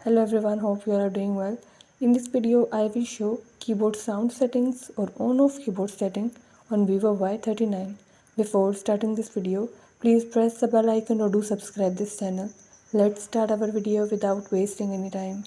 Hello everyone, hope you are doing well. In this video, I will show keyboard sound settings or on-off keyboard setting on Vivo Y39. Before starting this video, please press the bell icon or do subscribe this channel. Let's start our video without wasting any time.